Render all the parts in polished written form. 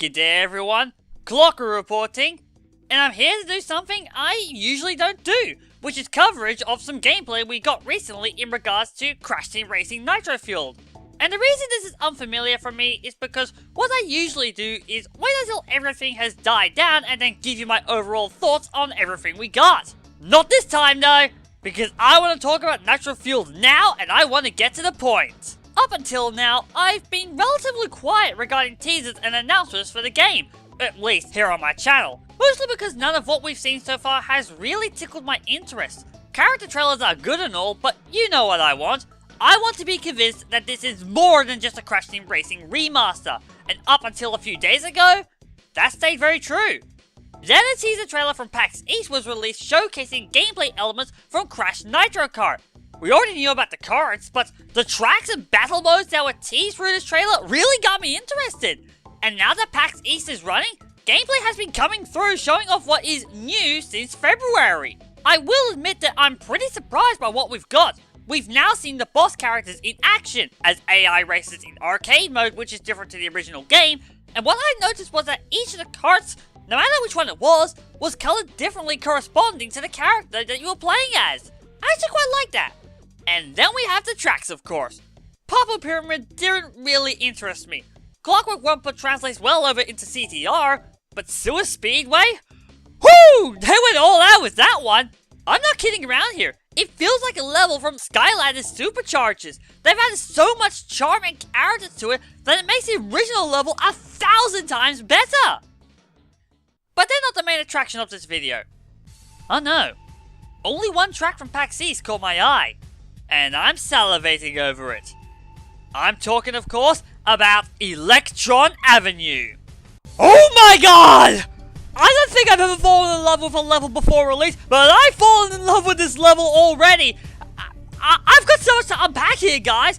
G'day everyone, Clok-Roo reporting, and I'm here to do something I usually don't do, which is coverage of some gameplay we got recently in regards to Crash Team Racing Nitro-Fueled. And the reason this is unfamiliar for me is because what I usually do is wait until everything has died down and then give you my overall thoughts on everything we got. Not this time though, because I want to talk about Nitro-Fueled now and I want to get to the point. Up until now, I've been relatively quiet regarding teasers and announcements for the game, at least here on my channel. Mostly because none of what we've seen so far has really tickled my interest. Character trailers are good and all, but you know what I want. I want to be convinced that this is more than just a Crash Team Racing remaster, and up until a few days ago, that stayed very true. Then a teaser trailer from PAX East was released showcasing gameplay elements from Crash Nitro Kart. We already knew about the carts, but the tracks and battle modes that were teased through this trailer really got me interested. And now that PAX East is running, gameplay has been coming through showing off what is new since February. I will admit that I'm pretty surprised by what we've got. We've now seen the boss characters in action as AI races in arcade mode, which is different to the original game. And what I noticed was that each of the carts, no matter which one it was colored differently corresponding to the character that you were playing as. I actually quite like that. And then we have the tracks, of course. Purple Pyramid didn't really interest me. Clockwork Wumpa translates well over into CTR, but Sewer Speedway? Whoo! They went all out with that one! I'm not kidding around here. It feels like a level from Skylanders SuperChargers. They've added so much charm and character to it that it makes the original level 1,000 times better! But they're not the main attraction of this video. Oh no. Only one track from PAX East caught my eye. And I'm salivating over it. I'm talking, of course, about Electron Avenue. Oh my god! I don't think I've ever fallen in love with a level before release, but I've fallen in love with this level already. I've got so much to unpack here, guys.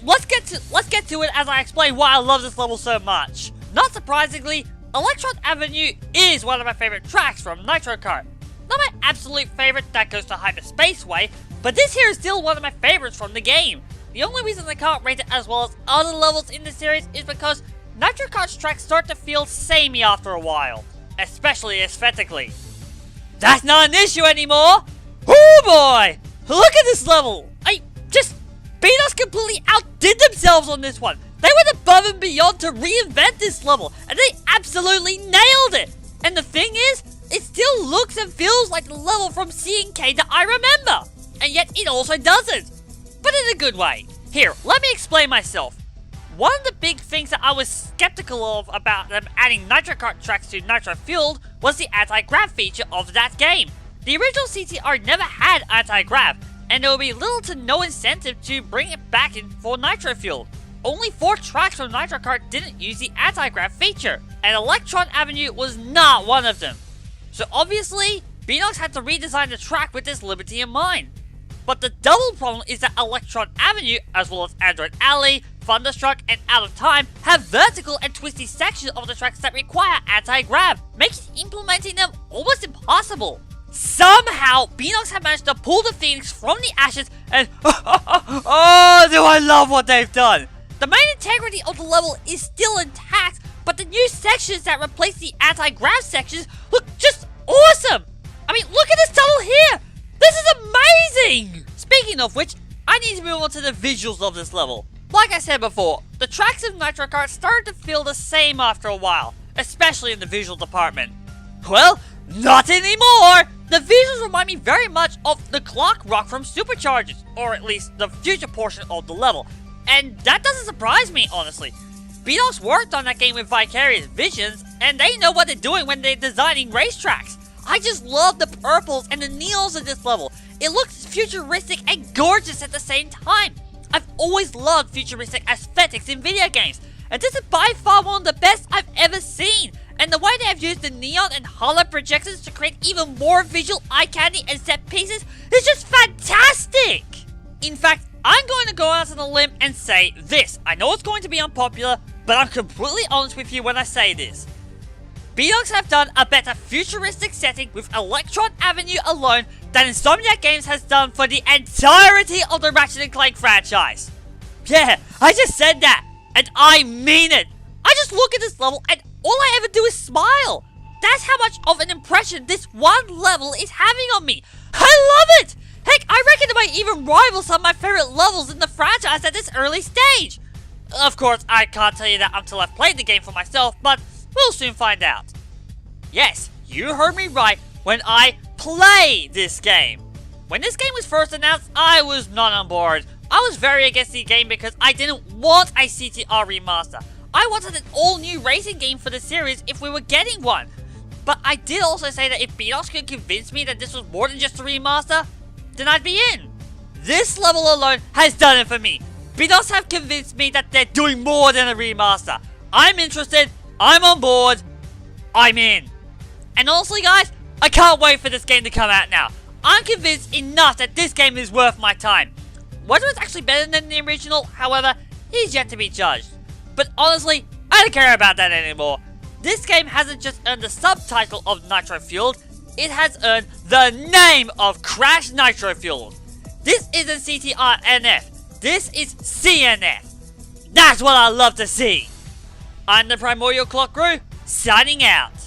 Let's get to it as I explain why I love this level so much. Not surprisingly, Electron Avenue is one of my favorite tracks from Nitro Kart. Not my absolute favorite, that goes to Hyperspaceway, but this here is still one of my favorites from the game. The only reason I can't rate it as well as other levels in the series is because Nitro Kart's tracks start to feel samey after a while, especially aesthetically. That's not an issue anymore! Oh boy! Look at this level! Beenox completely outdid themselves on this one! They went above and beyond to reinvent this level, and they absolutely nailed it! And the thing is, it still looks and feels like the level from C&K that I remember! And yet it also doesn't! But in a good way. Here, let me explain myself. One of the big things that I was skeptical of about them adding Nitro Kart tracks to Nitro-Fueled was the anti-grav feature of that game. The original CTR never had anti-grav, and there would be little to no incentive to bring it back in for Nitro-Fueled. Only 4 tracks from Nitro Kart didn't use the anti-grav feature, and Electron Avenue was not one of them. So obviously, Beenox had to redesign the track with this liberty in mind. But the double problem is that Electron Avenue, as well as Android Alley, Thunderstruck, and Out of Time, have vertical and twisty sections of the tracks that require anti-grav, making implementing them almost impossible. Somehow, Beenox have managed to pull the Phoenix from the ashes and oh, do I love what they've done! The main integrity of the level is still intact, but the new sections that replace the anti-grav sections look just awesome! I mean, look at this tunnel here! This is amazing! Speaking of which, I need to move on to the visuals of this level. Like I said before, the tracks of Nitro Kart started to feel the same after a while, especially in the visual department. Well, not anymore! The visuals remind me very much of the Clok-Roo from SuperChargers, or at least the future portion of the level. And that doesn't surprise me, honestly. Beenox worked on that game with Vicarious Visions, and they know what they're doing when they're designing racetracks. I just love the purples and the neons of this level. It looks futuristic and gorgeous at the same time. I've always loved futuristic aesthetics in video games, and this is by far one of the best I've ever seen. And the way they have used the neon and hollow projections to create even more visual eye candy and set pieces is just fantastic! In fact, I'm going to go out on a limb and say this. I know it's going to be unpopular, but I'm completely honest with you when I say this. Beenox have done a better futuristic setting with Electron Avenue alone than Insomniac Games has done for the entirety of the Ratchet & Clank franchise. Yeah, I just said that, and I mean it. I just look at this level and all I ever do is smile. That's how much of an impression this one level is having on me. I love it! Heck, I reckon it might even rival some of my favorite levels in the franchise at this early stage. Of course, I can't tell you that until I've played the game for myself, but we'll soon find out. Yes, you heard me right when I play this game. When this game was first announced, I was not on board. I was very against the game because I didn't want a CTR remaster. I wanted an all-new racing game for the series if we were getting one. But I did also say that if Beenox could convince me that this was more than just a remaster, then I'd be in. This level alone has done it for me. Beenox have convinced me that they're doing more than a remaster. I'm interested, I'm on board, I'm in. And honestly guys, I can't wait for this game to come out now. I'm convinced enough that this game is worth my time. Whether it's actually better than the original, however, is yet to be judged. But honestly, I don't care about that anymore. This game hasn't just earned the subtitle of Nitro-Fueled, it has earned the name of Crash Nitro-Fueled. This isn't CTR-NF, this is CNF. That's what I love to see. I'm the Primordial Clok-Roo, signing out.